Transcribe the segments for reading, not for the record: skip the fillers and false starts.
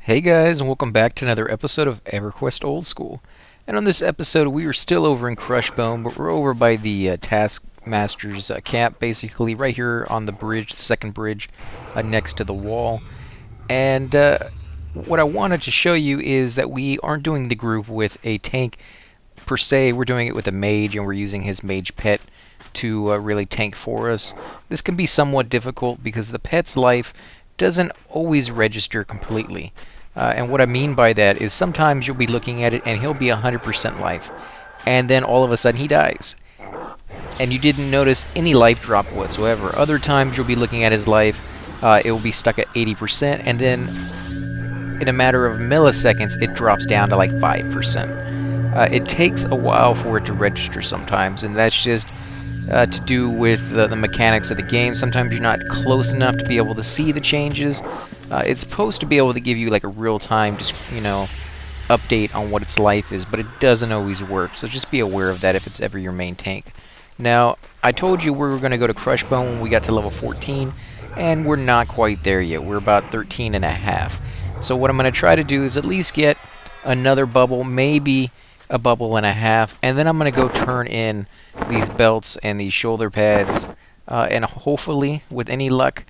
Hey guys, and welcome back to another episode of Everquest Old School. And on this episode, we are still over in Crushbone, but we're over by the Taskmaster's camp, basically right here on the bridge, the second bridge, next to the wall. And what I wanted to show you is that we aren't doing the group with a tank per se. We're doing it with a mage, and we're using his mage pet to really tank for us. This can be somewhat difficult because the pet's life doesn't always register completely. And what I mean by that is sometimes you'll be looking at it and he'll be 100% life, and then all of a sudden he dies. And you didn't notice any life drop whatsoever. Other times you'll be looking at his life, it will be stuck at 80%, and then in a matter of milliseconds it drops down to like 5%. It takes a while for it to register sometimes, and that's just to do with the mechanics of the game. Sometimes you're not close enough to be able to see the changes. It's supposed to be able to give you like a real-time, just update on what its life is, but it doesn't always work. So just be aware of that if it's ever your main tank. Now, I told you we were going to go to Crushbone when we got to level 14, and we're not quite there yet. We're about 13 and a half. So what I'm going to try to do is at least get another bubble, maybe a bubble and a half, and then I'm going to go turn in these belts and these shoulder pads, and hopefully, with any luck,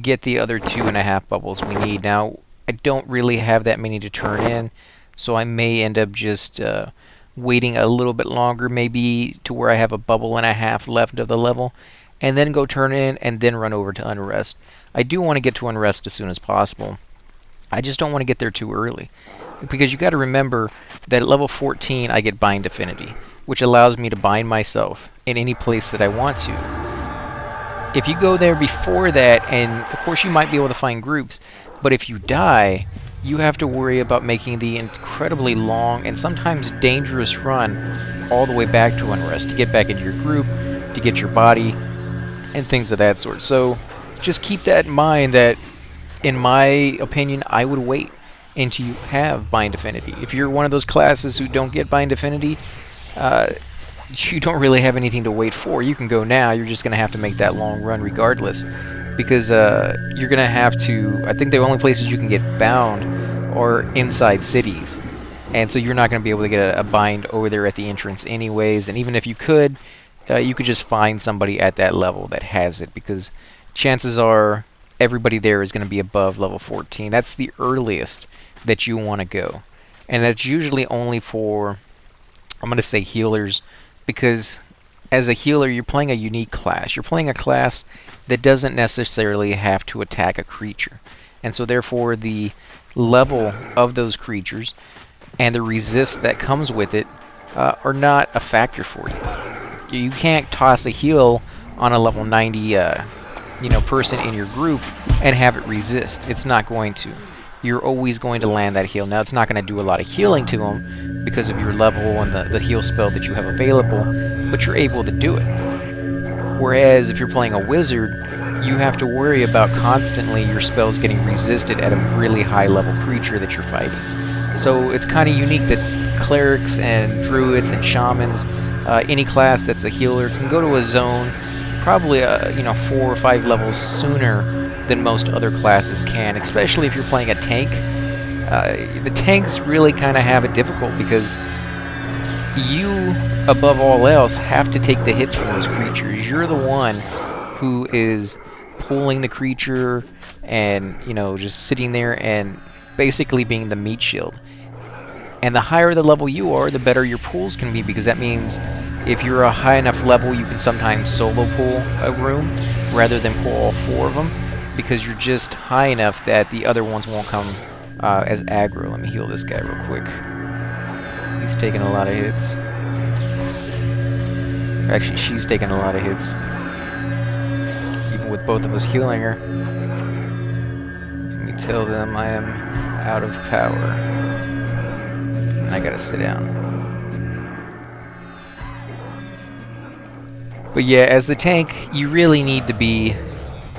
get the other 2.5 bubbles we need. Now, I don't really have that many to turn in, so I may end up just waiting a little bit longer, maybe to where I have a bubble and a half left of the level, and then go turn in and then run over to Unrest. I do want to get to Unrest as soon as possible. I just don't want to get there too early, because you got to remember that at level 14 I get Bind Affinity, which allows me to bind myself in any place that I want to. If you go there before that, and of course you might be able to find groups, but if you die, you have to worry about making the incredibly long and sometimes dangerous run all the way back to Unrest to get back into your group, to get your body, and things of that sort. So just keep that in mind, that in my opinion, I would wait until you have Bind Affinity. If you're one of those classes who don't get Bind Affinity, you don't really have anything to wait for. You can go now. You're just going to have to make that long run regardless, because you're going to have to, I think the only places you can get bound are inside cities, and so you're not going to be able to get a bind over there at the entrance anyways. And even if you could just find somebody at that level that has it, because chances are everybody there is going to be above level 14. That's the earliest that you want to go, and that's usually only for, I'm going to say, healers, because as a healer you're playing a unique class. You're playing a class that doesn't necessarily have to attack a creature, and so therefore the level of those creatures and the resist that comes with it are not a factor for you. You can't toss a heal on a level 90 person in your group and have it resist. It's not going to. You're always going to land that heal. Now, it's not going to do a lot of healing to them because of your level and the heal spell that you have available, but you're able to do it. Whereas if you're playing a wizard, you have to worry about constantly your spells getting resisted at a really high level creature that you're fighting. So it's kind of unique that clerics and druids and shamans, any class that's a healer, can go to a zone probably 4 or 5 levels sooner than most other classes can, especially if you're playing a tank. The tanks really kind of have it difficult because you, above all else, have to take the hits from those creatures. You're the one who is pulling the creature and, just sitting there and basically being the meat shield. And the higher the level you are, the better your pulls can be, because that means if you're a high enough level, you can sometimes solo pull a room rather than pull all 4 of them, because you're just high enough that the other ones won't come as aggro. Let me heal this guy real quick. He's taking a lot of hits. Actually, she's taking a lot of hits. Even with both of us healing her. Let me tell them I am out of power. And I gotta sit down. But yeah, as the tank, you really need to be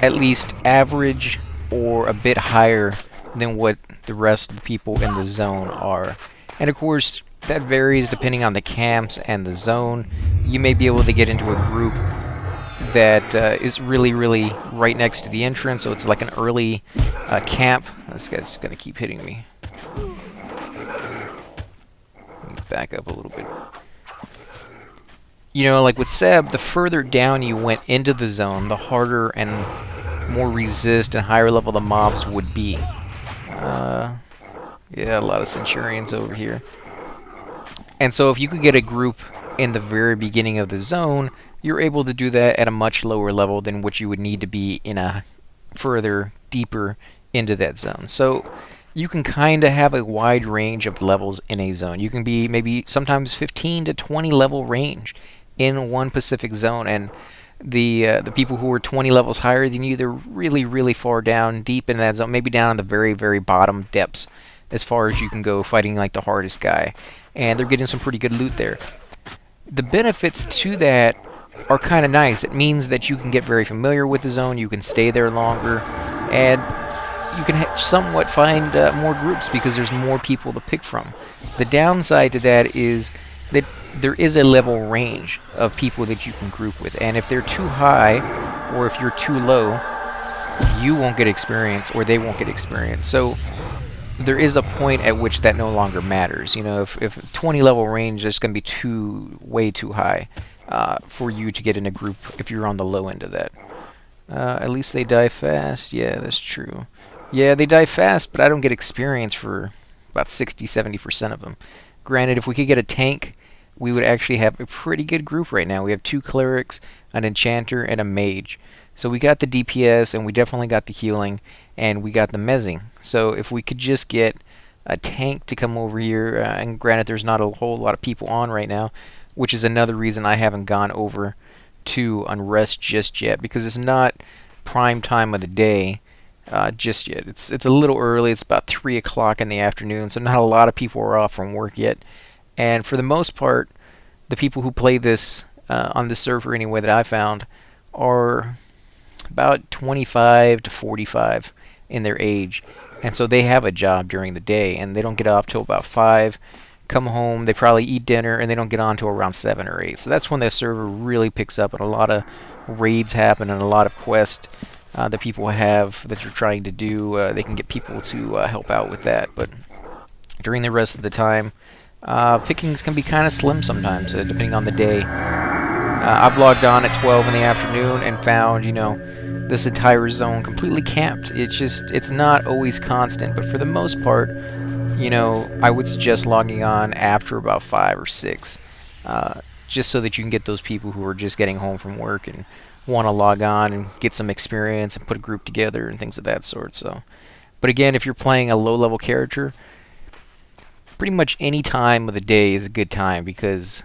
at least average or a bit higher than what the rest of the people in the zone are. And of course, that varies depending on the camps and the zone. You may be able to get into a group that is really, right next to the entrance, so it's like an early camp. This guy's gonna keep hitting me. back up a little bit. You know, like with Seb, the further down you went into the zone, the harder and more resist and higher level the mobs would be. Yeah, a lot of Centurions over here. And so if you could get a group in the very beginning of the zone, you're able to do that at a much lower level than what you would need to be in a further, deeper into that zone. So you can kind of have a wide range of levels in a zone. You can be maybe sometimes 15 to 20 level range in one Pacific zone, and the people who are 20 levels higher than you, they're really, really far down, deep in that zone, maybe down in the very, very bottom depths as far as you can go, fighting like the hardest guy. And they're getting some pretty good loot there. The benefits to that are kind of nice. It means that you can get very familiar with the zone, you can stay there longer, and you can somewhat find more groups because there's more people to pick from. The downside to that is that there is a level range of people that you can group with, and if they're too high or if you're too low, you won't get experience or they won't get experience. So there is a point at which that no longer matters. You know, if 20 level range is going to be way too high for you to get in a group if you're on the low end of that. At least they die fast. Yeah, that's true. Yeah, they die fast, but I don't get experience for about 60-70% of them. Granted, if we could get a tank, we would actually have a pretty good group right now. We have 2 clerics, an enchanter, and a mage. So we got the DPS, and we definitely got the healing, and we got the mezzing. So if we could just get a tank to come over here, and granted there's not a whole lot of people on right now, which is another reason I haven't gone over to Unrest just yet, because it's not prime time of the day just yet. It's a little early. It's about 3 o'clock in the afternoon, so not a lot of people are off from work yet. And for the most part, the people who play this on this server anyway that I found are about 25 to 45 in their age, and so they have a job during the day, and they don't get off till about 5, come home, they probably eat dinner, and they don't get on till around 7 or 8. So that's when the server really picks up, and a lot of raids happen, and a lot of quests that people have that you're trying to do. They can get people to help out with that, but during the rest of the time, pickings can be kind of slim sometimes, depending on the day. I've logged on at 12 in the afternoon and found, you know, this entire zone completely camped. It's not always constant, but for the most part, you know, I would suggest logging on after about 5 or 6, just so that you can get those people who are just getting home from work and want to log on and get some experience and put a group together and things of that sort. So, but again, if you're playing a low-level character, pretty much any time of the day is a good time, because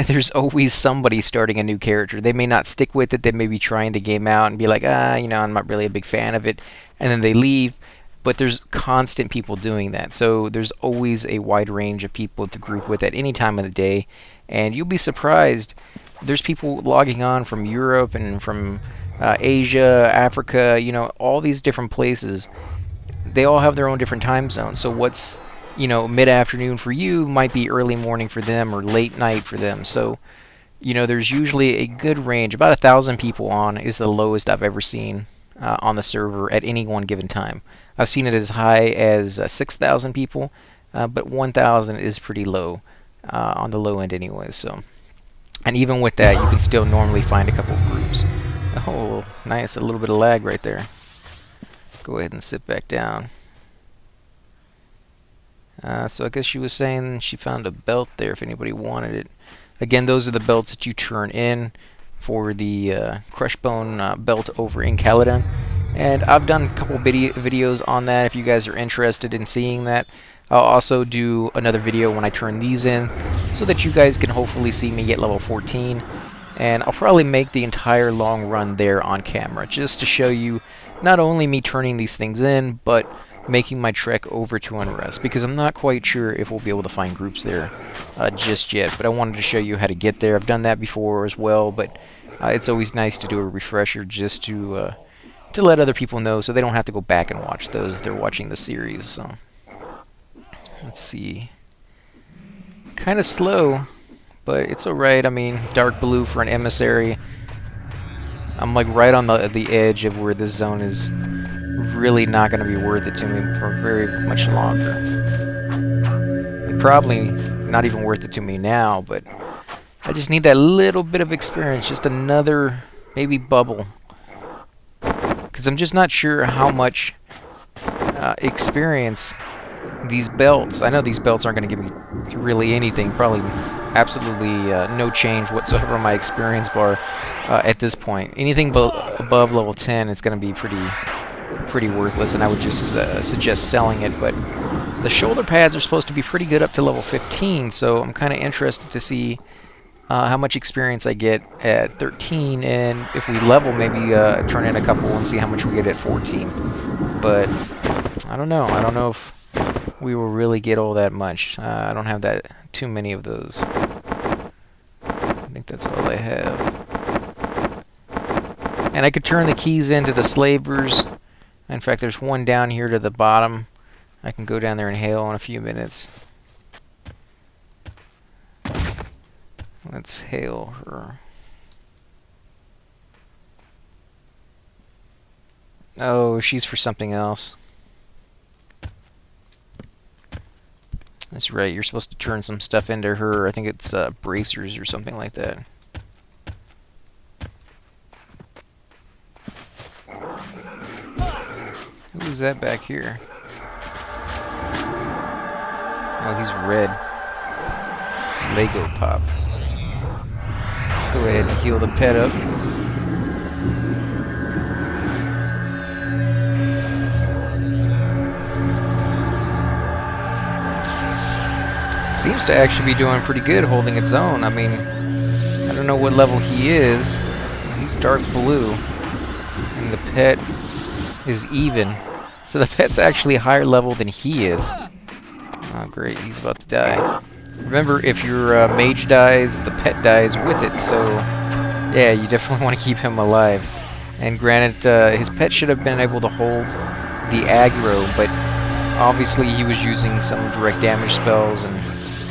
there's always somebody starting a new character. They may not stick with it. They may be trying the game out and be like, you know, I'm not really a big fan of it, and then they leave. But there's constant people doing that. So there's always a wide range of people to group with at any time of the day, and you'll be surprised. There's people logging on from Europe and from Asia, Africa, you know, all these different places. They all have their own different time zones. So what's, you know, mid-afternoon for you might be early morning for them or late night for them. So, you know, there's usually a good range. About 1,000 people on is the lowest I've ever seen on the server at any one given time. I've seen it as high as 6,000 people, but 1,000 is pretty low on the low end anyway. So, and even with that, you can still normally find a couple of groups. Oh, nice, a little bit of lag right there. Go ahead and sit back down. So I guess she was saying she found a belt there if anybody wanted it. Again, those are the belts that you turn in for the Crushbone belt over in Caledon. And I've done a couple videos on that if you guys are interested in seeing that. I'll also do another video when I turn these in so that you guys can hopefully see me get level 14. And I'll probably make the entire long run there on camera just to show you not only me turning these things in, but making my trek over to Unrest, because I'm not quite sure if we'll be able to find groups there just yet, but I wanted to show you how to get there. I've done that before as well, but it's always nice to do a refresher just to let other people know so they don't have to go back and watch those if they're watching the series. So let's see. Kind of slow, but it's alright. I mean, dark blue for an emissary. I'm like right on the edge of where this zone is really not going to be worth it to me for very much longer. And probably not even worth it to me now, but I just need that little bit of experience, just another maybe bubble, because I'm just not sure how much experience these belts. I know these belts aren't going to give me really anything, probably absolutely no change whatsoever on my experience bar at this point. Anything above level 10 is going to be pretty worthless, and I would just suggest selling it. But the shoulder pads are supposed to be pretty good up to level 15, so I'm kind of interested to see how much experience I get at 13, and if we level, maybe turn in a couple and see how much we get at 14. But I don't know. I don't know if we will really get all that much. I don't have that too many of those. I think that's all I have. And I could turn the keys into the slavers. In fact, there's one down here to the bottom. I can go down there and hail in a few minutes. Let's hail her. Oh, she's for something else. That's right, you're supposed to turn some stuff into her. I think it's bracers or something like that. Who is that back here? Oh, he's red. Lego Pop. Let's go ahead and heal the pet up. Seems to actually be doing pretty good holding its own. I mean, I don't know what level he is. He's dark blue. And the pet is even. So the pet's actually a higher level than he is. Oh, great. He's about to die. Remember, if your mage dies, the pet dies with it. So, yeah, you definitely want to keep him alive. And granted, his pet should have been able to hold the aggro, but obviously he was using some direct damage spells and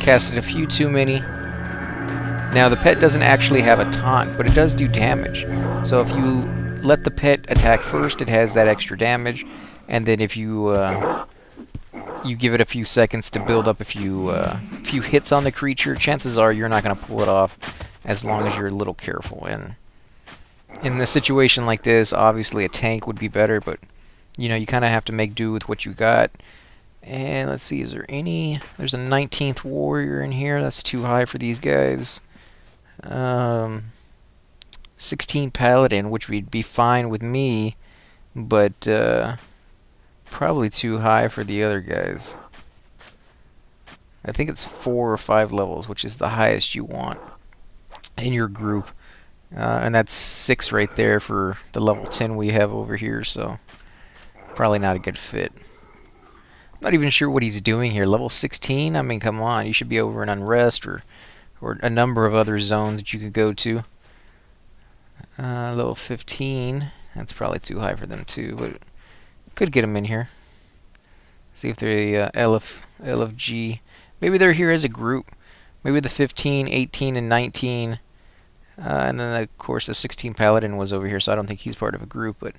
casted a few too many. Now, the pet doesn't actually have a taunt, but it does do damage. So if you let the pet attack first, it has that extra damage. And then if you you give it a few seconds to build up a few hits on the creature, chances are you're not going to pull it off as long as you're a little careful. And in a situation like this, obviously a tank would be better, but you know, you kind of have to make do with what you got. And let's see, is there any... There's a 19th warrior in here. That's too high for these guys. 16 paladin, which would be fine with me, but probably too high for the other guys. I think it's 4 or 5 levels, which is the highest you want in your group. And that's 6 right there for the level 10 we have over here, so probably not a good fit. Not even sure what he's doing here. Level 16? I mean, come on. You should be over in Unrest or a number of other zones that you could go to. Level 15. That's probably too high for them too, but could get them in here. See if they're LFG. Maybe they're here as a group. Maybe the 15, 18, and 19. And then, of course, the 16 Paladin was over here, so I don't think he's part of a group, but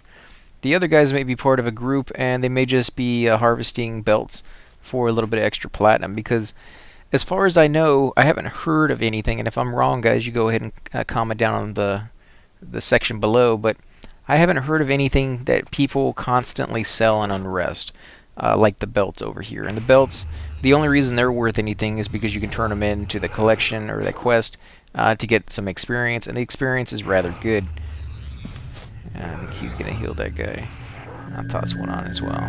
the other guys may be part of a group, and they may just be harvesting belts for a little bit of extra platinum, because as far as I know, I haven't heard of anything, and if I'm wrong, guys, you go ahead and comment down on the section below, but I haven't heard of anything that people constantly sell in Unrest, like the belts over here. And the belts, the only reason they're worth anything is because you can turn them into the collection or the quest to get some experience, and the experience is rather good. I think he's going to heal that guy. I'll toss one on as well.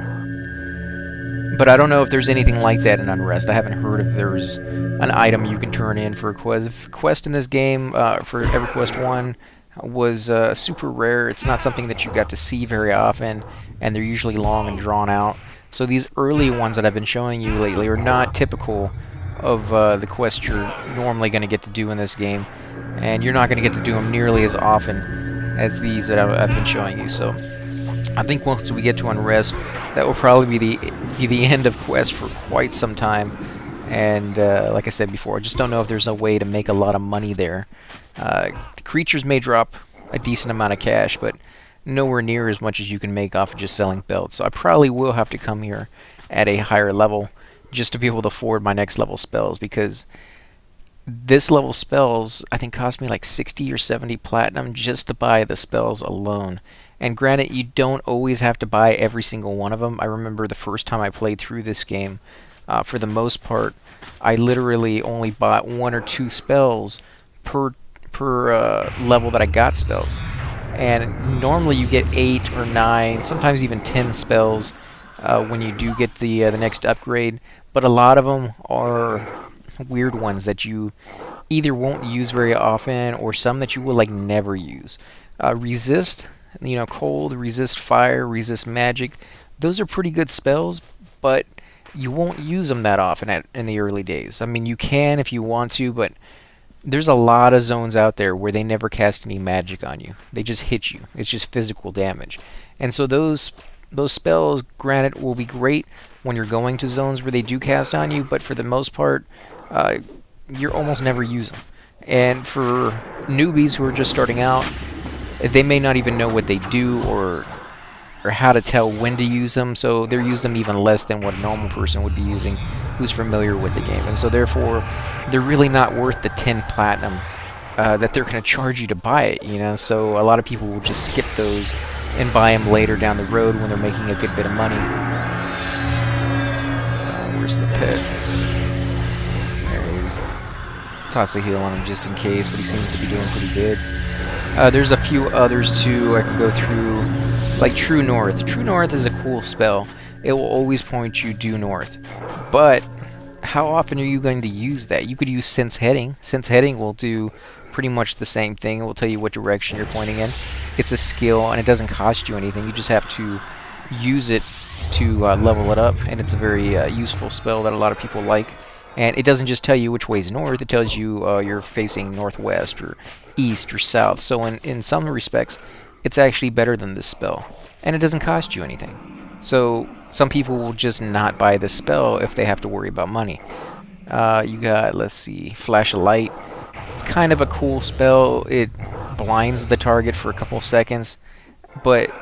But I don't know if there's anything like that in Unrest. I haven't heard if there's an item you can turn in for a quest in this game. For Everquest 1 was super rare. It's not something that you got to see very often, and they're usually long and drawn out. So these early ones that I've been showing you lately are not typical of the quests you're normally going to get to do in this game, and you're not going to get to do them nearly as often as these that I've been showing you. So I think once we get to Unrest, that will probably be the end of quests for quite some time. And like I said before, I just don't know if there's a way to make a lot of money there. The creatures may drop a decent amount of cash, but nowhere near as much as you can make off of just selling belts. So I probably will have to come here at a higher level just to be able to afford my next level spells, because this level spells I think cost me like 60 or 70 platinum just to buy the spells alone. And granted, you don't always have to buy every single one of them. I remember the first time I played through this game, for the most part, I literally only bought one or two spells per level that I got spells. And normally you get 8 or 9, sometimes even 10 spells when you do get the next upgrade. But a lot of them are weird ones that you either won't use very often, or some that you will like never use. Resist, cold, resist fire, resist magic. Those are pretty good spells, but you won't use them that often in the early days. I mean, you can if you want to, but there's a lot of zones out there where they never cast any magic on you. They just hit you. It's just physical damage. And so those spells, granted, will be great when you're going to zones where they do cast on you, but for the most part, you're almost never use them. And for newbies who are just starting out, they may not even know what they do, or how to tell when to use them, so they use them even less than what a normal person would be using who's familiar with the game. And so therefore, they're really not worth the 10 platinum that they're going to charge you to buy it, So a lot of people will just skip those and buy them later down the road when they're making a good bit of money. Where's the pet? There he is. Toss a heal on him just in case, but he seems to be doing pretty good. There's a few others too I can go through, like True North. True North is a cool spell. It will always point you due north. But how often are you going to use that? You could use Sense Heading. Sense Heading will do pretty much the same thing. It will tell you what direction you're pointing in. It's a skill, and it doesn't cost you anything. You just have to use it to level it up, and it's a very useful spell that a lot of people like. And it doesn't just tell you which way is north, it tells you you're facing northwest or east or south. So in some respects, it's actually better than this spell. And it doesn't cost you anything. So some people will just not buy this spell if they have to worry about money. You got, let's see, Flash of Light. It's kind of a cool spell. It blinds the target for a couple seconds. But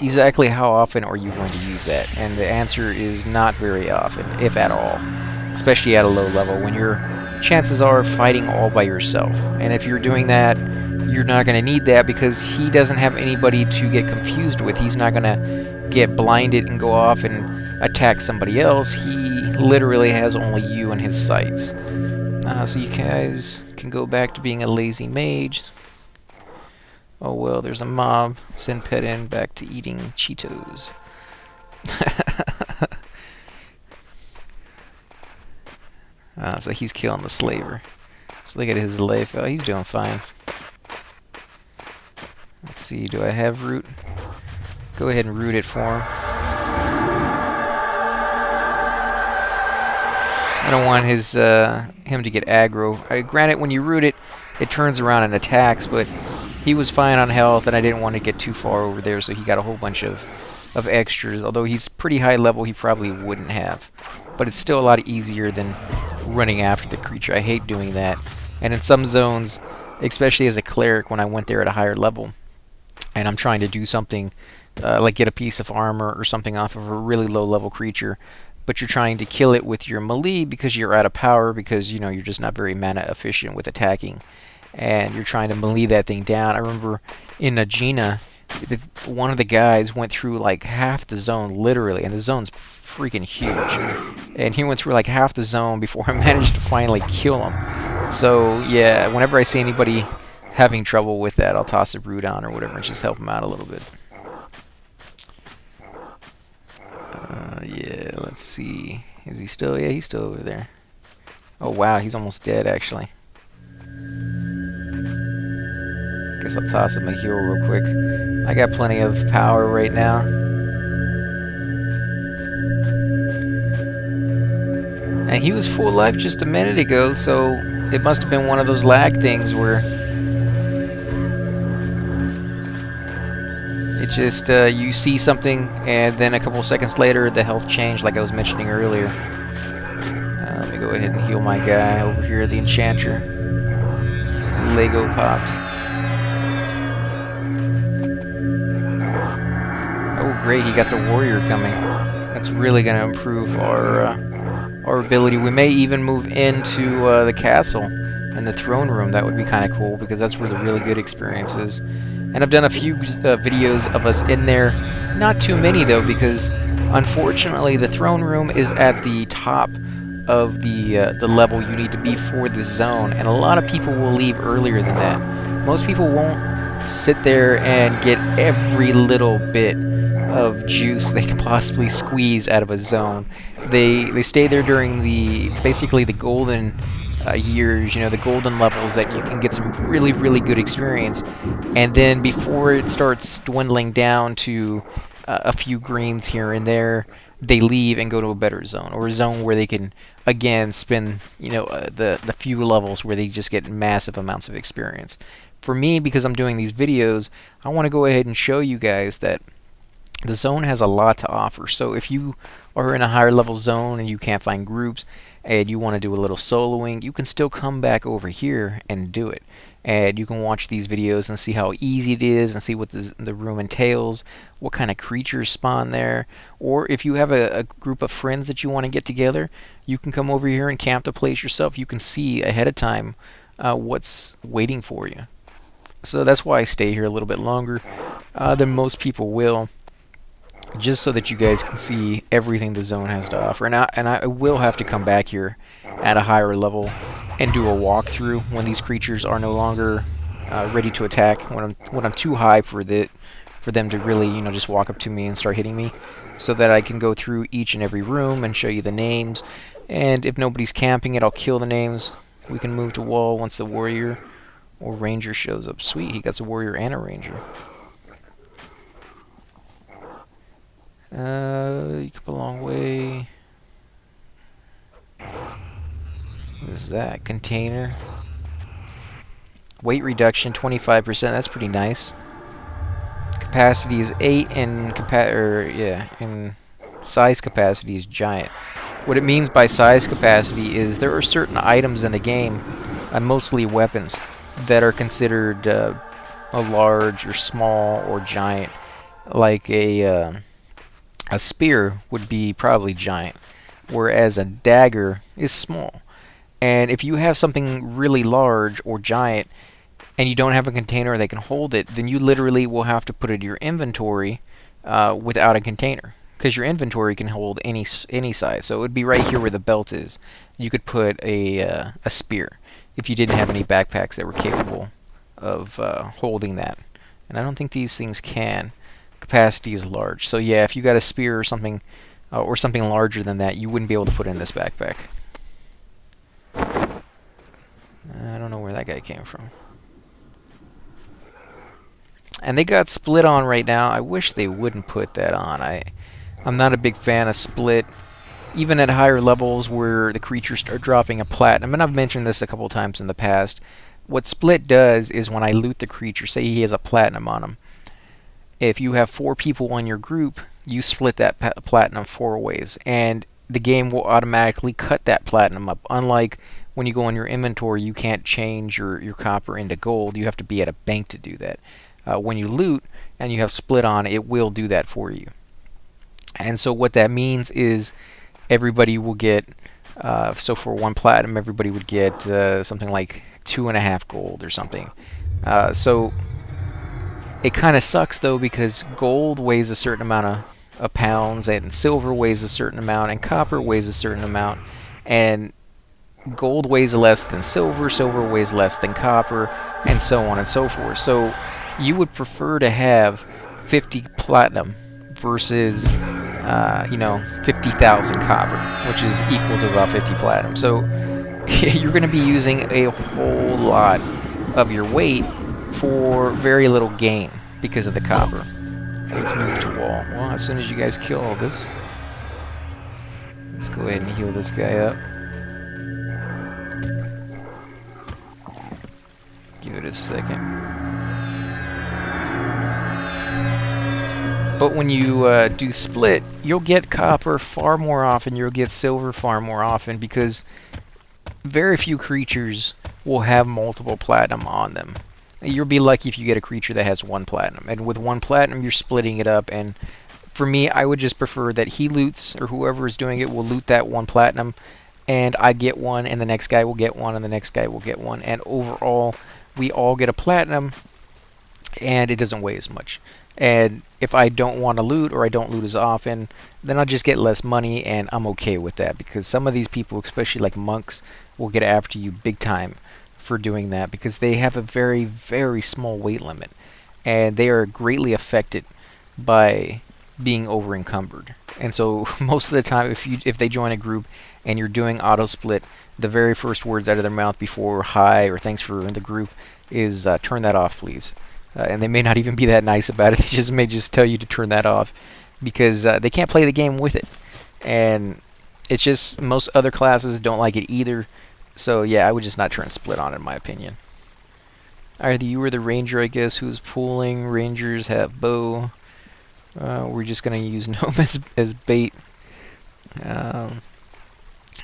exactly how often are you going to use that? And the answer is not very often, if at all. Especially at a low level, when your chances are fighting all by yourself. And if you're doing that, you're not going to need that, because he doesn't have anybody to get confused with. He's not going to get blinded and go off and attack somebody else. He literally has only you in his sights. So you guys can go back to being a lazy mage. Oh well, there's a mob. Send pet in back to eating Cheetos. So he's killing the slaver. Let's look at his life. Oh, he's doing fine. Let's see, do I have root? Go ahead and root it for him. I don't want him to get aggro. Granted, when you root it, it turns around and attacks, but he was fine on health, and I didn't want to get too far over there, so he got a whole bunch of extras. Although he's pretty high level, he probably wouldn't have. But it's still a lot easier than running after the creature. I hate doing that. And in some zones, especially as a cleric, when I went there at a higher level, and I'm trying to do something like get a piece of armor or something off of a really low level creature, but you're trying to kill it with your melee because you're out of power, because you're just not very mana efficient with attacking, and you're trying to melee that thing down. I remember in Najina, one of the guys went through like half the zone, literally, and the zone's freaking huge, and he went through like half the zone before I managed to finally kill him. So yeah, whenever I see anybody having trouble with that, I'll toss a root on or whatever and just help him out a little bit. Yeah, let's see. Is he still? Yeah, he's still over there. Oh wow, he's almost dead actually. Guess I'll toss him a heal real quick. I got plenty of power right now. And he was full life just a minute ago, so it must have been one of those lag things where it just, you see something, and then a couple seconds later, the health changed, like I was mentioning earlier. Let me go ahead and heal my guy over here, the Enchanter. Lego popped. Oh great, he got a warrior coming. That's really going to improve our our ability. We may even move into the castle and the throne room. That would be kind of cool because that's where the really good experience is. And I've done a few videos of us in there. Not too many though, because unfortunately the throne room is at the top of the level you need to be for this zone, and a lot of people will leave earlier than that. Most people won't sit there and get every little bit of juice they can possibly squeeze out of a zone. They stay there during basically the golden years, the golden levels that you can get some really good experience, and then before it starts dwindling down to a few greens here and there, they leave and go to a better zone, or a zone where they can again spend the few levels where they just get massive amounts of experience. For me, because I'm doing these videos, I want to go ahead and show you guys that the zone has a lot to offer. So if you are in a higher level zone and you can't find groups and you want to do a little soloing, you can still come back over here and do it. And you can watch these videos and see how easy it is and see what the room entails, what kind of creatures spawn there. Or if you have a group of friends that you want to get together, you can come over here and camp the place yourself. You can see ahead of time what's waiting for you. So that's why I stay here a little bit longer than most people will, just so that you guys can see everything the zone has to offer. And I will have to come back here at a higher level and do a walkthrough when these creatures are no longer ready to attack, when I'm too high for them to really just walk up to me and start hitting me, so that I can go through each and every room and show you the names. And if nobody's camping it, I'll kill the names. We can move to wall once the warrior or ranger shows up. Sweet, he got a warrior and a ranger. You come a long way. What is that? Container. Weight reduction 25%. That's pretty nice. Capacity is 8, and and size capacity is giant. What it means by size capacity is there are certain items in the game, mostly weapons, that are considered a large or small or giant. Like a spear would be probably giant, whereas a dagger is small. And if you have something really large or giant and you don't have a container that can hold it, then you literally will have to put it in your inventory without a container, because your inventory can hold any size. So it would be right here where the belt is. You could put a spear if you didn't have any backpacks that were capable of holding that. And I don't think these things can. Capacity is large. So yeah, if you got a spear or something larger than that, you wouldn't be able to put it in this backpack. I don't know where that guy came from. And they got split on right now. I wish they wouldn't put that on. I'm not a big fan of split, even at higher levels where the creatures start dropping a platinum. And I've mentioned this a couple times in the past. What split does is when I loot the creature, say he has a platinum on him, if you have 4 people in your group, you split that platinum 4 ways, and the game will automatically cut that platinum up. Unlike when you go on your inventory, you can't change your copper into gold. You have to be at a bank to do that. When you loot and you have split on, it will do that for you. And so what that means is everybody will get, so for 1 platinum, everybody would get something like 2.5 gold or something. So it kind of sucks though, because gold weighs a certain amount of pounds, and silver weighs a certain amount, and copper weighs a certain amount, and gold weighs less than silver, silver weighs less than copper, and so on and so forth. So you would prefer to have 50 platinum versus 50,000 copper, which is equal to about 50 platinum. So you're going to be using a whole lot of your weight for very little gain because of the copper. Let's move to wall. Well, as soon as you guys kill all this, let's go ahead and heal this guy up. Give it a second. But when you do split, you'll get copper far more often, you'll get silver far more often, because very few creatures will have multiple platinum on them. You'll be lucky if you get a creature that has 1 platinum. And with 1 platinum, you're splitting it up, and For me, I would just prefer that he loots, or whoever is doing it will loot that 1 platinum, and I get one, and the next guy will get one, and the next guy will get one, and overall, we all get a platinum, and it doesn't weigh as much. And if I don't want to loot, or I don't loot as often, then I'll just get less money, and I'm okay with that, because some of these people, especially like monks, will get after you big time for doing that, because they have a very, very small weight limit, and they are greatly affected by being over encumbered. And so most of the time, if they join a group and you're doing auto split, the very first words out of their mouth before hi or thanks for the group is turn that off, please. And they may not even be that nice about it. They just may just tell you to turn that off because they can't play the game with it. And it's just most other classes don't like it either. So yeah, I would just not turn split on it, in my opinion. Either you or the ranger, I guess, who's pulling. Rangers have bow. We're just going to use gnome as bait.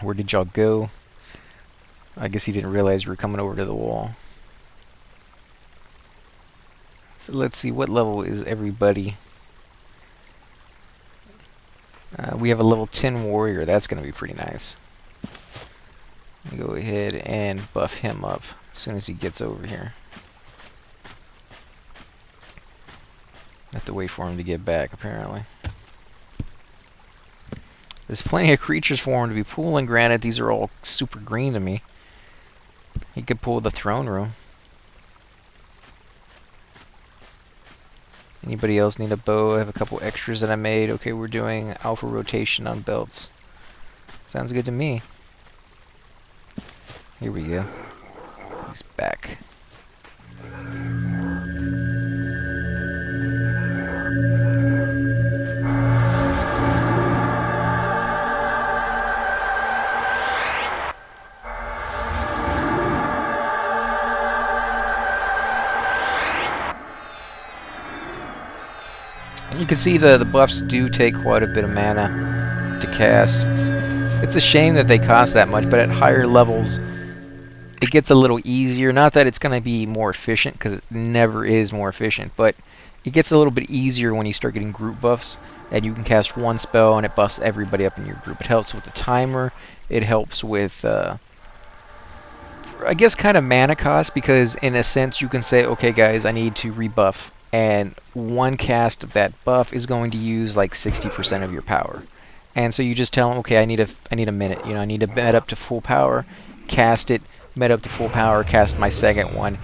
Where did y'all go? I guess he didn't realize we were coming over to the wall. So let's see, what level is everybody? We have a level 10 warrior. That's going to be pretty nice. Go ahead and buff him up as soon as he gets over here. Have to wait for him to get back, apparently. There's plenty of creatures for him to be pulling. Granted, these are all super green to me. He could pull the throne room. Anybody else need a bow? I have a couple extras that I made. Okay, we're doing alpha rotation on belts. Sounds good to me. Here we go. He's back. You can see the buffs do take quite a bit of mana to cast. It's a shame that they cost that much, but at higher levels it gets a little easier. Not that it's going to be more efficient, because it never is more efficient, but it gets a little bit easier when you start getting group buffs, and you can cast one spell and it buffs everybody up in your group. It helps with the timer. It helps with, I guess, kind of mana cost, because in a sense you can say, okay guys, I need to rebuff, and one cast of that buff is going to use like 60% of your power. And so you just tell them, okay, I need a minute. You know, I need to med up to full power, cast it, med up to full power, cast my second one,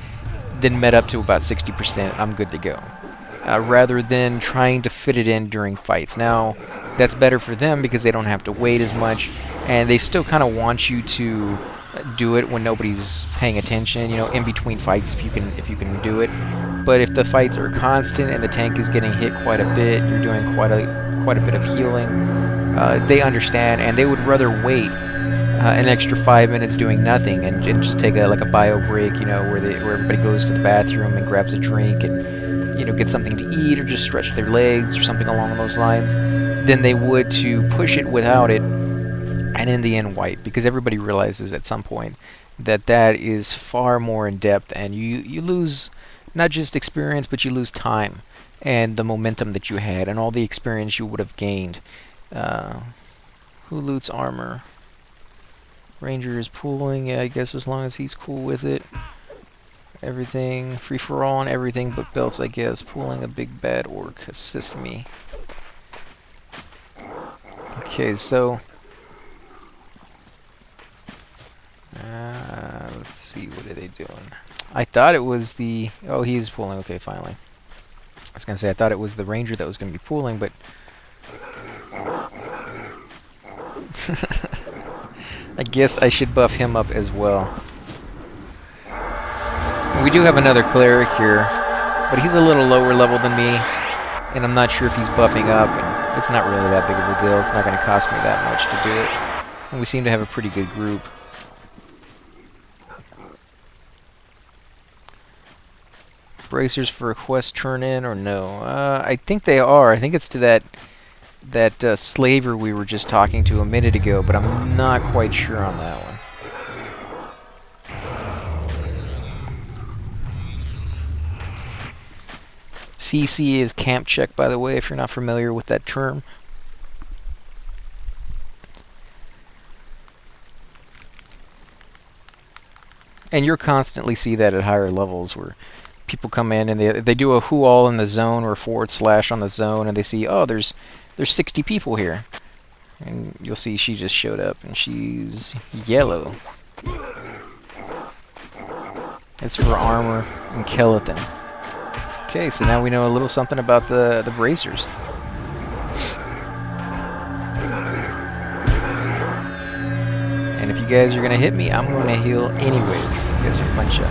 then med up to about 60%. I'm good to go. Rather than trying to fit it in during fights. Now, that's better for them because they don't have to wait as much, and they still kind of want you to do it when nobody's paying attention. You know, in between fights, if you can do it. But if the fights are constant and the tank is getting hit quite a bit, you're doing quite a bit of healing. They understand, and they would rather wait an extra 5 minutes doing nothing and just take like a bio break, you know, where everybody goes to the bathroom and grabs a drink and, you know, get something to eat or just stretch their legs or something along those lines, than they would to push it without it and in the end wipe, because everybody realizes at some point that that is far more in depth, and you lose not just experience, but you lose time and the momentum that you had and all the experience you would have gained. Who loots armor? Ranger is pulling, yeah, I guess as long as he's cool with it. Everything, free for all on everything but belts, I guess. Pulling a big bad orc, assist me. Okay, so let's see, what are they doing? I thought it was the... Oh, he's pulling. Okay, finally. I was going to say, I thought it was the ranger that was going to be pulling, but... I guess I should buff him up as well. We do have another cleric here, but he's a little lower level than me, and I'm not sure if he's buffing up, and it's not really that big of a deal. It's not going to cost me that much to do it. And we seem to have a pretty good group. Bracers for a quest turn in or no? I think they are. I think it's to that slaver we were just talking to a minute ago, but I'm not quite sure on that one. CC is camp check, by the way, if you're not familiar with that term. And you'll constantly see that at higher levels where people come in and they do a who all in the zone or / on the zone, and they see, oh, there's 60 people here. And you'll see she just showed up and she's yellow. It's for armor and skeleton. Okay, so now we know a little something about the bracers. And if you guys are gonna hit me, I'm gonna heal anyways. You guys are a bunch of...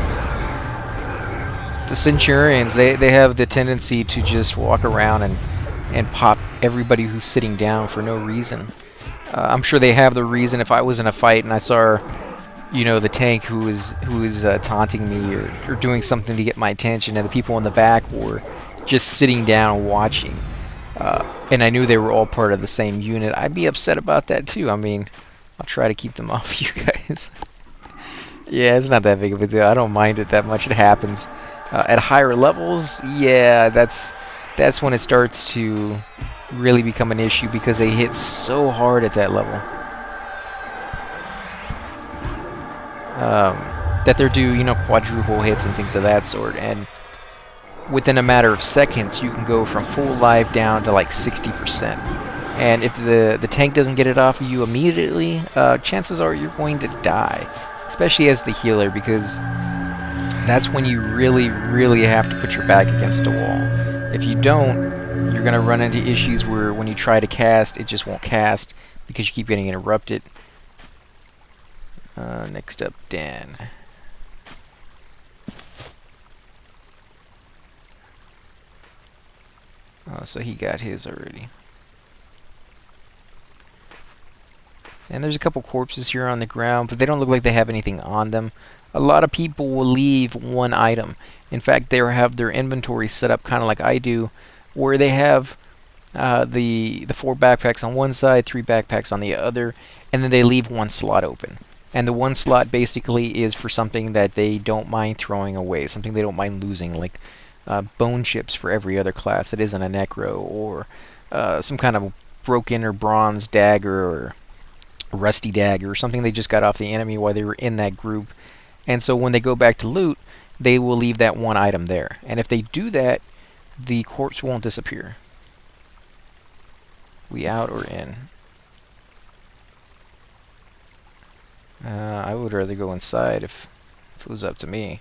The Centurions, they have the tendency to just walk around and pop everybody who's sitting down for no reason. I'm sure they have the reason. If I was in a fight and I saw, you know, the tank who is taunting me or doing something to get my attention, and the people in the back were just sitting down watching, and I knew they were all part of the same unit, I'd be upset about that too. I mean, I'll try to keep them off you guys. Yeah, it's not that big of a deal. I don't mind it that much. It happens. At higher levels, yeah, that's when it starts to really become an issue because they hit so hard at that level. That they're due, you know, quadruple hits and things of that sort, and within a matter of seconds you can go from full life down to like 60%. And if the tank doesn't get it off of you immediately, chances are you're going to die, especially as the healer, because that's when you really have to put your back against a wall. If you don't, you're going to run into issues where when you try to cast, it just won't cast because you keep getting interrupted. Next up, Dan. Oh, so he got his already. And there's a couple corpses here on the ground, but they don't look like they have anything on them. A lot of people will leave one item. In fact, they have their inventory set up kind of like I do, where they have the 4 backpacks on one side, 3 backpacks on the other, and then they leave one slot open. And the one slot basically is for something that they don't mind throwing away, something they don't mind losing, like bone chips for every other class that isn't a necro, or some kind of broken or bronze dagger or rusty dagger, or something they just got off the enemy while they were in that group. And so when they go back to loot, they will leave that one item there. And if they do that, the corpse won't disappear. We out or in? I would rather go inside if it was up to me.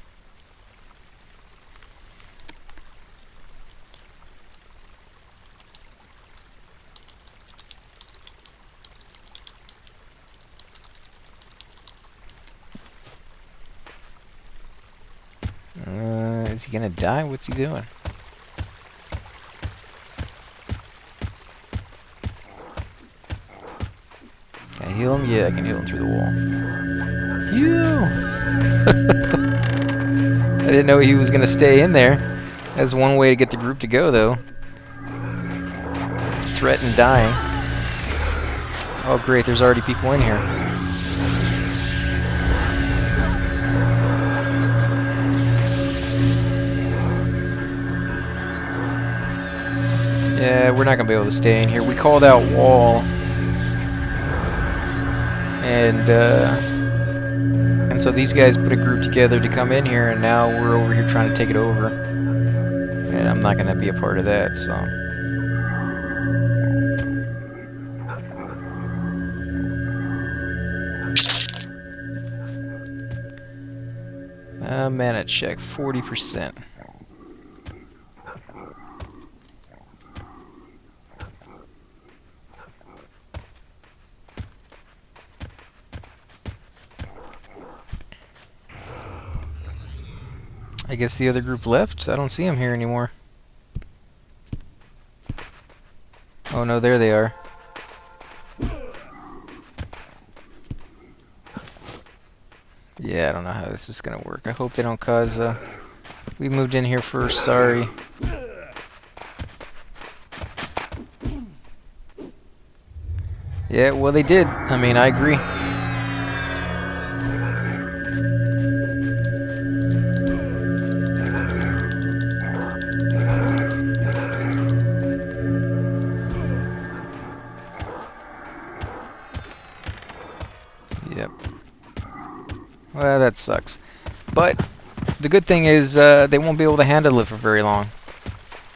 Is he gonna die? What's he doing? Can I heal him? Yeah, I can heal him through the wall. Phew! I didn't know he was gonna stay in there. That's one way to get the group to go, though. Threaten dying. Oh great, there's already people in here. Yeah, we're not gonna be able to stay in here. We called out wall, and so these guys put a group together to come in here, and now we're over here trying to take it over, and I'm not gonna be a part of that. So mana check 40%. I guess the other group left. I don't see them here anymore. Oh no, there they are. Yeah, I don't know how this is gonna work. I hope they don't cause we moved in here first, sorry. Yeah, well they did. I mean, I agree. Yep. Well, that sucks. But the good thing is they won't be able to handle it for very long,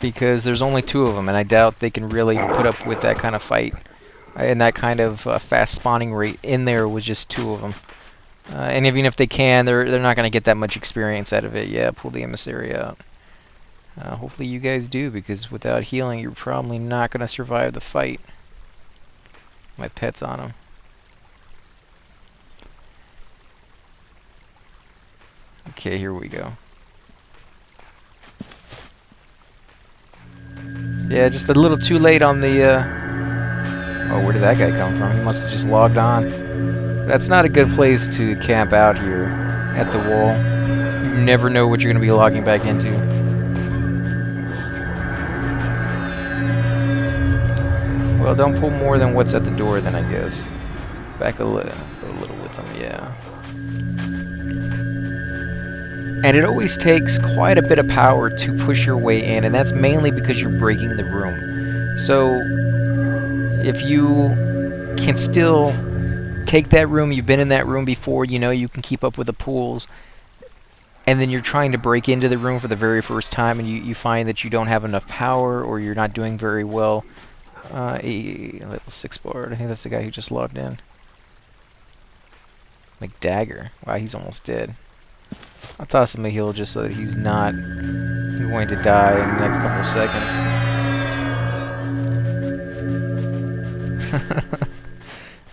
because there's only 2 of them, and I doubt they can really put up with that kind of fight and that kind of fast spawning rate in there with just 2 of them. And even if they can, they're not going to get that much experience out of it. Yeah, pull the emissary out. Hopefully you guys do, because without healing, you're probably not going to survive the fight. My pet's on him. Okay, here we go. Yeah, just a little too late on the... Oh, where did that guy come from? He must have just logged on. That's not a good place to camp out here at the wall. You never know what you're going to be logging back into. Well, don't pull more than what's at the door then, I guess. Back a little with them, yeah. And it always takes quite a bit of power to push your way in, and that's mainly because you're breaking the room. So, if you can still take that room, you've been in that room before, you know you can keep up with the pools, and then you're trying to break into the room for the very first time, and you find that you don't have enough power, or you're not doing very well. A level 6 bard, I think that's the guy who just logged in. McDagger, wow, he's almost dead. I'll toss him a heal just so that he's not going to die in the next couple of seconds.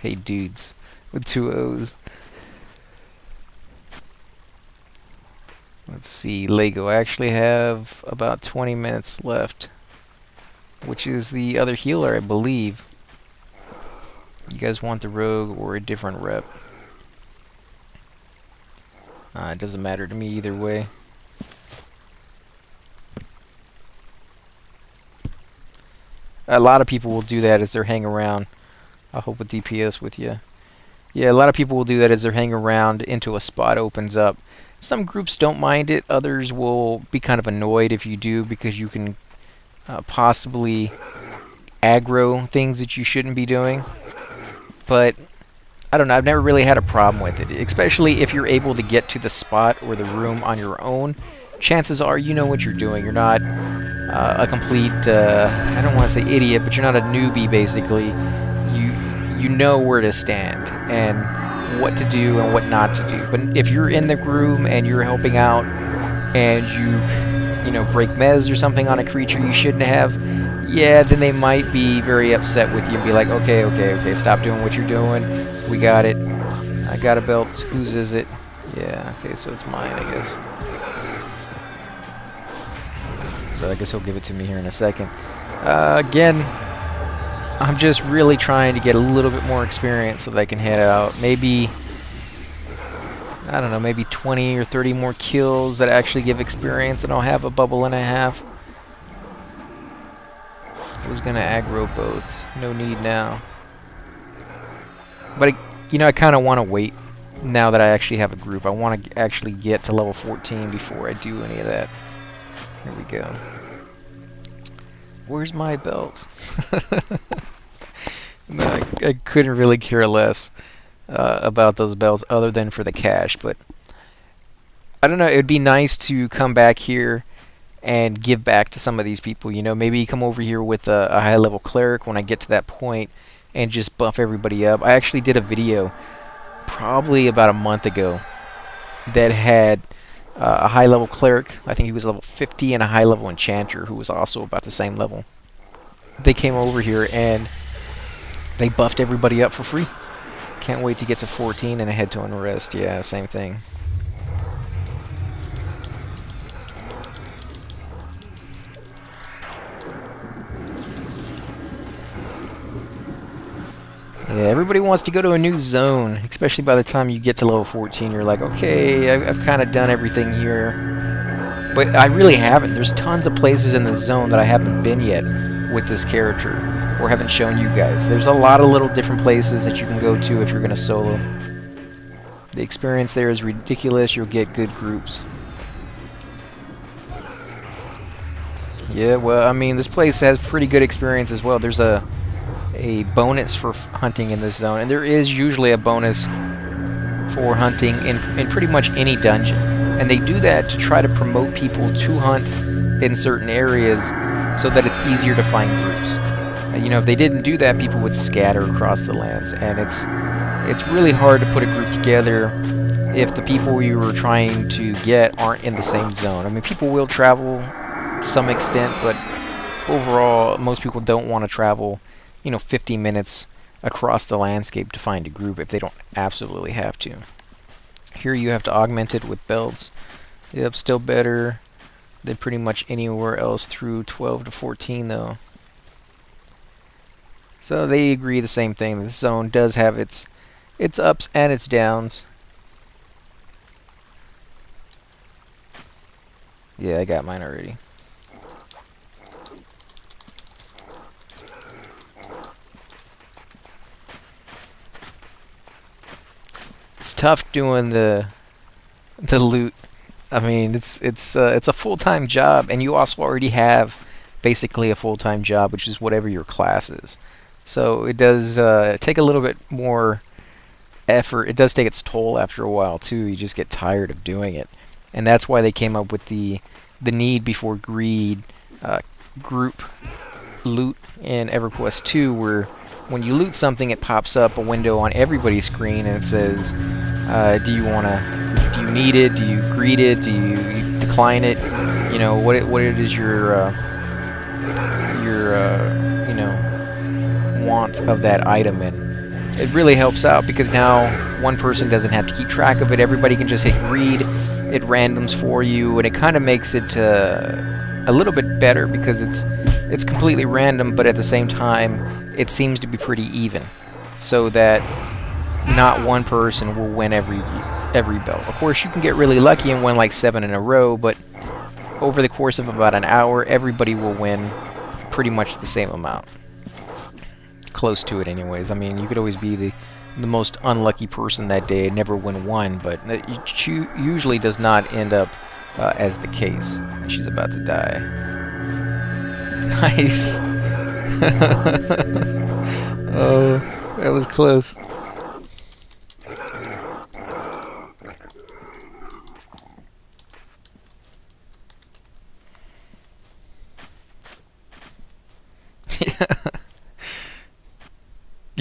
Hey dudes, with 2 O's. Let's see, Lego. I actually have about 20 minutes left, which is the other healer, I believe. You guys want the rogue or a different rep? It doesn't matter to me either way. A lot of people will do that as they're hanging around. I'll hope with DPS with you. Yeah, a lot of people will do that as they're hanging around until a spot opens up. Some groups don't mind it. Others will be kind of annoyed if you do, because you can possibly aggro things that you shouldn't be doing. But I don't know, I've never really had a problem with it, especially if you're able to get to the spot or the room on your own. Chances are you know what you're doing. You're not a complete, I don't want to say idiot, but you're not a newbie, basically. You know where to stand and what to do and what not to do. But if you're in the room and you're helping out and you know, break mez or something on a creature you shouldn't have, yeah, then they might be very upset with you and be like, okay, stop doing what you're doing. We got it. I got a belt. Whose is it? Yeah, okay, so it's mine, I guess. So I guess he'll give it to me here in a second. Again, I'm just really trying to get a little bit more experience so that I can head out. Maybe, I don't know, maybe 20 or 30 more kills that actually give experience, and I'll have a bubble and a half. I was going to aggro both. No need now. But, you know, I kind of want to wait now that I actually have a group. I want to actually get to level 14 before I do any of that. Here we go. Where's my belt? No, I couldn't really care less about those belts other than for the cash. But, I don't know, it would be nice to come back here and give back to some of these people. You know, maybe come over here with a high-level cleric when I get to that point and just buff everybody up. I actually did a video probably about a month ago that had a high-level cleric. I think he was level 50, and a high-level enchanter who was also about the same level. They came over here and they buffed everybody up for free. Can't wait to get to 14 and head to unrest. Yeah, same thing. Yeah, everybody wants to go to a new zone, especially by the time you get to level 14. You're like, okay, I've kind of done everything here. But I really haven't. There's tons of places in this zone that I haven't been yet with this character, or haven't shown you guys. There's a lot of little different places that you can go to if you're going to solo. The experience there is ridiculous. You'll get good groups. Yeah, well, I mean, this place has pretty good experience as well. There's a bonus for hunting in this zone, and there is usually a bonus for hunting in pretty much any dungeon. And they do that to try to promote people to hunt in certain areas so that it's easier to find groups. If they didn't do that, people would scatter across the lands, and it's really hard to put a group together if the people you were trying to get aren't in the same zone. I mean, people will travel to some extent, but overall, most people don't want to travel, 50 minutes across the landscape to find a group if they don't absolutely have to. Here you have to augment it with belts. Yep, still better than pretty much anywhere else through 12 to 14, though. So they agree the same thing. The zone does have its ups and its downs. Yeah, I got mine already. It's tough doing the loot. I mean, it's a full-time job, and you also already have basically a full-time job, which is whatever your class is. So it does take a little bit more effort. It does take its toll after a while too. You just get tired of doing it, and that's why they came up with the need before greed group loot in Everquest 2, where when you loot something, it pops up a window on everybody's screen and it says, do you need it? Do you greed it? Do you decline it? What it is your want of that item, and it really helps out because now one person doesn't have to keep track of it. Everybody can just hit greed. It randoms for you, and it kind of makes it a little bit better because it's completely random, but at the same time it seems to be pretty even, so that not one person will win every belt. Of course, you can get really lucky and win like 7 in a row, but over the course of about an hour, everybody will win pretty much the same amount. Close to it anyways. I mean, you could always be the most unlucky person that day and never win one, but it usually does not end up as the case. She's about to die. Nice. Oh, that was close.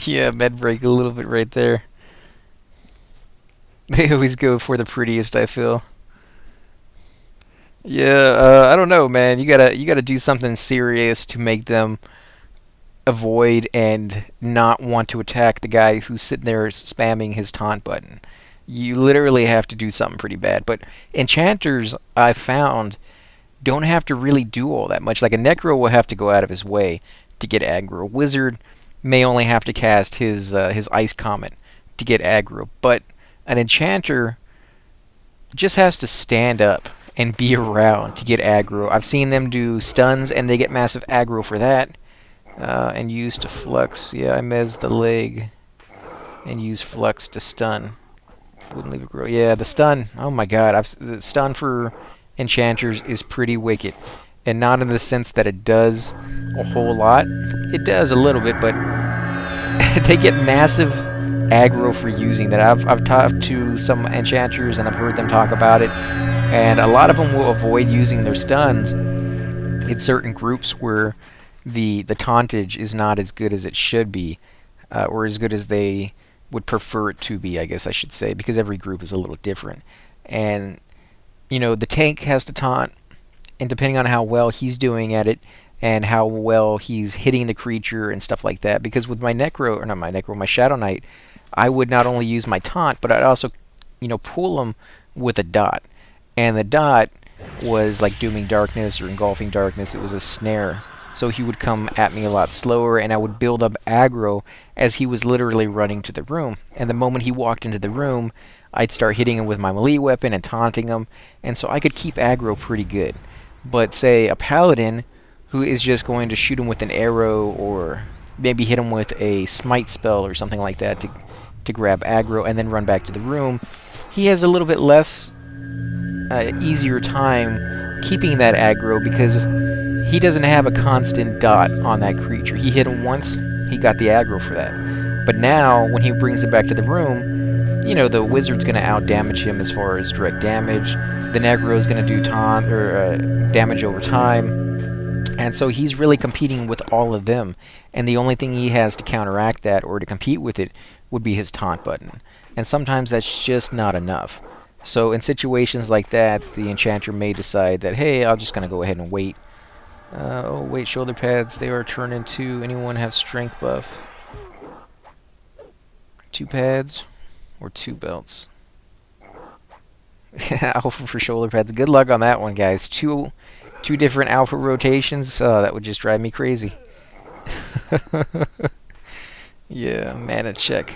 Yeah, med break a little bit right there. They always go for the prettiest, I feel. Yeah, I don't know, man. You gotta do something serious to make them avoid and not want to attack the guy who's sitting there spamming his taunt button. You literally have to do something pretty bad. But enchanters, I've found, don't have to really do all that much. Like a necro will have to go out of his way to get aggro. A wizard may only have to cast his ice comet to get aggro, but an enchanter just has to stand up and be around to get aggro. I've seen them do stuns and they get massive aggro for that. And use to flux. Yeah, I mez the leg and use flux to stun. Wouldn't leave it grow. Yeah, the stun. Oh my god, the stun for enchanters is pretty wicked. And not in the sense that it does a whole lot. It does a little bit, but they get massive aggro for using that. I've talked to some enchanters and I've heard them talk about it, and a lot of them will avoid using their stuns in certain groups where the tauntage is not as good as it should be, or as good as they would prefer it to be, I guess I should say, because every group is a little different. And the tank has to taunt, and depending on how well he's doing at it and how well he's hitting the creature and stuff like that, because with my my Shadow Knight, I would not only use my taunt, but I'd also pull him with a dot, and the dot was like Dooming Darkness or Engulfing Darkness. It was a snare, so he would come at me a lot slower, and I would build up aggro as he was literally running to the room. And the moment he walked into the room, I'd start hitting him with my melee weapon and taunting him, and so I could keep aggro pretty good. But say a paladin who is just going to shoot him with an arrow, or maybe hit him with a smite spell or something like that to grab aggro and then run back to the room, he has a little bit less easier time keeping that aggro because he doesn't have a constant dot on that creature. He hit him once, he got the aggro for that. But now, when he brings it back to the room, the wizard's going to out damage him as far as direct damage. The Negro is going to do taunt or damage over time. And so he's really competing with all of them. And the only thing he has to counteract that or to compete with it would be his taunt button. And sometimes that's just not enough. So in situations like that, the enchanter may decide that, hey, I'm just going to go ahead and wait. Oh, wait, shoulder pads, they are turned into... Anyone have strength buff? 2 pads or 2 belts? Alpha for shoulder pads. Good luck on that one, guys. Two different alpha rotations. That would just drive me crazy. Yeah, mana check.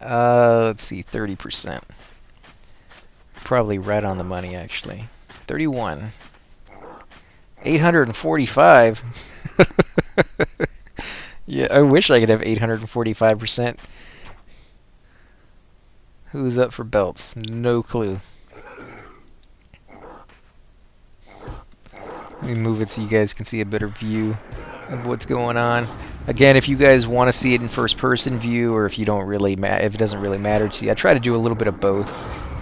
Let's see, 30%. Probably right on the money, actually. 31. 845. Yeah, I wish I could have 845%. Who's up for belts? No clue. Let me move it so you guys can see a better view of what's going on. Again, if you guys want to see it in first-person view, or if you don't really, if it doesn't really matter to you, I try to do a little bit of both.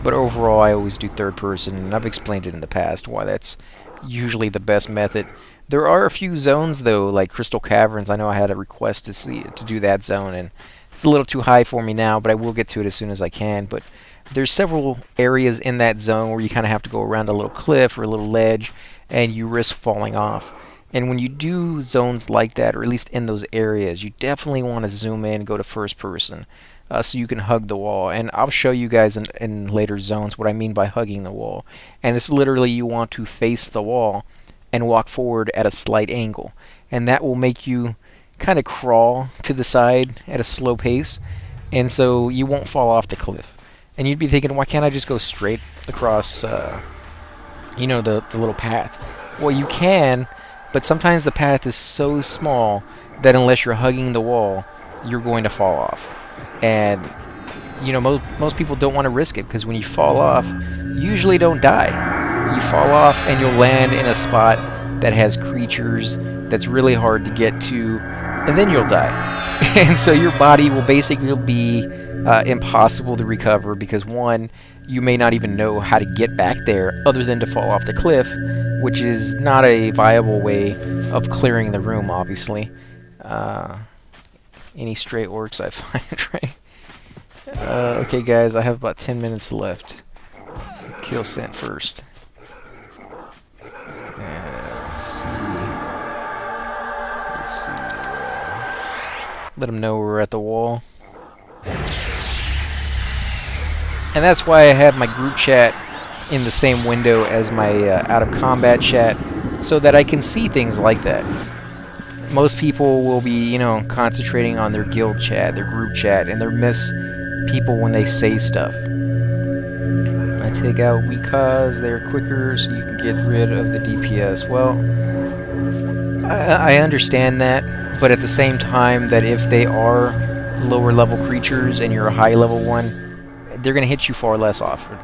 But overall, I always do third-person, and I've explained it in the past why that's usually the best method. There are a few zones though, like Crystal Caverns. I know I had a request to do that zone, and it's a little too high for me now, but I will get to it as soon as I can. But there's several areas in that zone where you kind of have to go around a little cliff or a little ledge, and you risk falling off. And when you do zones like that, or at least in those areas, you definitely want to zoom in and go to first person so you can hug the wall. And I'll show you guys in later zones what I mean by hugging the wall. And it's literally you want to face the wall and walk forward at a slight angle. And that will make you kind of crawl to the side at a slow pace. And so you won't fall off the cliff. And you'd be thinking, why can't I just go straight across, the little path? Well, you can, but sometimes the path is so small that unless you're hugging the wall, you're going to fall off. And, most people don't want to risk it, because when you fall off, you usually don't die. You fall off and you'll land in a spot that has creatures that's really hard to get to, and then you'll die. And so your body will basically be impossible to recover, because one, you may not even know how to get back there other than to fall off the cliff, which is not a viable way of clearing the room, obviously. Any stray orcs I find, right? Okay, guys, I have about 10 minutes left. Kill Scent first. Let's see. Let them know we're at the wall. And that's why I have my group chat in the same window as my out of combat chat, so that I can see things like that. Most people will be, concentrating on their guild chat, their group chat, and they'll miss people when they say stuff. I take out weak cause, they're quicker, so you can get rid of the DPS. Well, I understand that, but at the same time, that if they are lower level creatures and you're a high level one, they're going to hit you far less often.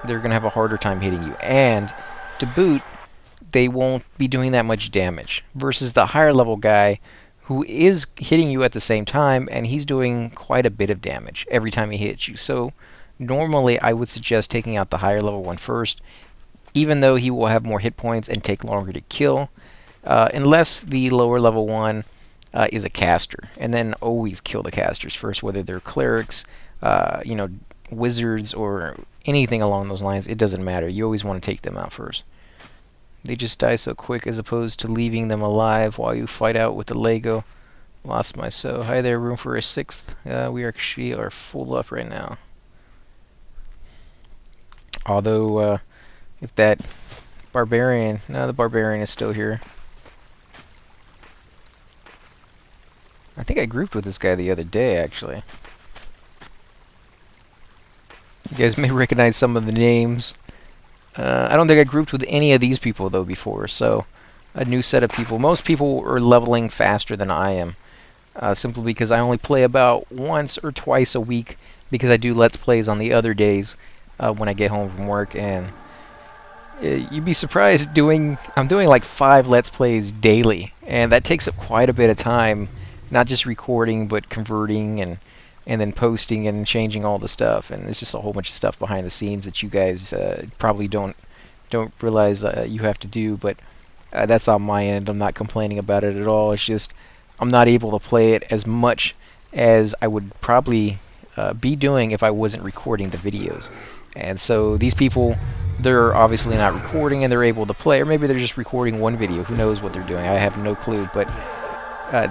They're going to have a harder time hitting you. And to boot, they won't be doing that much damage. Versus the higher level guy who is hitting you at the same time, and he's doing quite a bit of damage every time he hits you. So normally I would suggest taking out the higher level one first, even though he will have more hit points and take longer to kill. Unless the lower level one is a caster. And then always kill the casters first, whether they're clerics, wizards, or anything along those lines. It doesn't matter. You always want to take them out first. They just die so quick, as opposed to leaving them alive while you fight out with the Lego. Lost my so. Hi there, room for a 6th. We actually are full up right now. Although, if that barbarian... No, the barbarian is still here. I think I grouped with this guy the other day, actually. You guys may recognize some of the names. I don't think I grouped with any of these people, though, before, so a new set of people. Most people are leveling faster than I am, simply because I only play about once or twice a week, because I do Let's Plays on the other days when I get home from work, and you'd be surprised I'm doing like 5 Let's Plays daily, and that takes up quite a bit of time, not just recording, but converting and and then posting and changing all the stuff. And it's just a whole bunch of stuff behind the scenes that you guys probably don't realize you have to do. But that's on my end. I'm not complaining about it at all. It's just I'm not able to play it as much as I would probably be doing if I wasn't recording the videos. And so these people, they're obviously not recording and they're able to play, or maybe they're just recording one video. Who knows what they're doing? I have no clue. But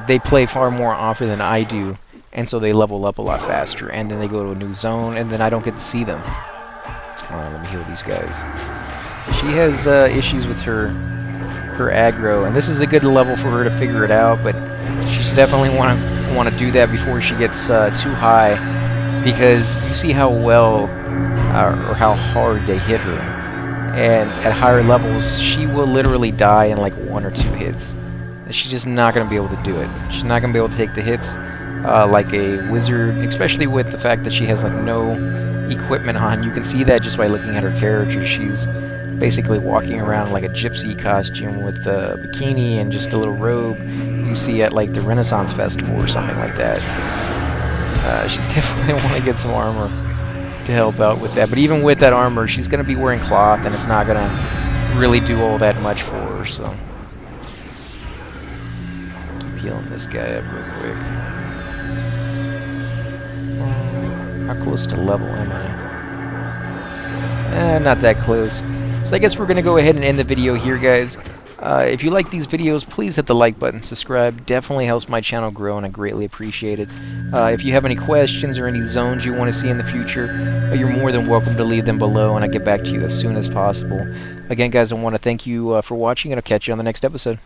they play far more often than I do, and so they level up a lot faster. And then they go to a new zone, and then I don't get to see them. Alright, let me heal these guys. She has issues with her aggro, and this is a good level for her to figure it out, but she's definitely want to do that before she gets too high, because you see how well or how hard they hit her, and at higher levels she will literally die in like 1 or 2 hits. She's just not going to be able to do it. She's not going to be able to take the hits like a wizard, especially with the fact that she has like no equipment on. You can see that just by looking at her character. She's basically walking around like a gypsy costume with a bikini and just a little robe you see at like the Renaissance Festival or something like that. She's definitely want to get some armor to help out with that. But even with that armor, she's going to be wearing cloth, and it's not going to really do all that much for her. So keep healing this guy up real quick. How close to level am I? Not that close. So I guess we're going to go ahead and end the video here, guys. If you like these videos, please hit the like button, subscribe. Definitely helps my channel grow, and I greatly appreciate it. If you have any questions or any zones you want to see in the future, you're more than welcome to leave them below, and I'll get back to you as soon as possible. Again, guys, I want to thank you for watching, and I'll catch you on the next episode.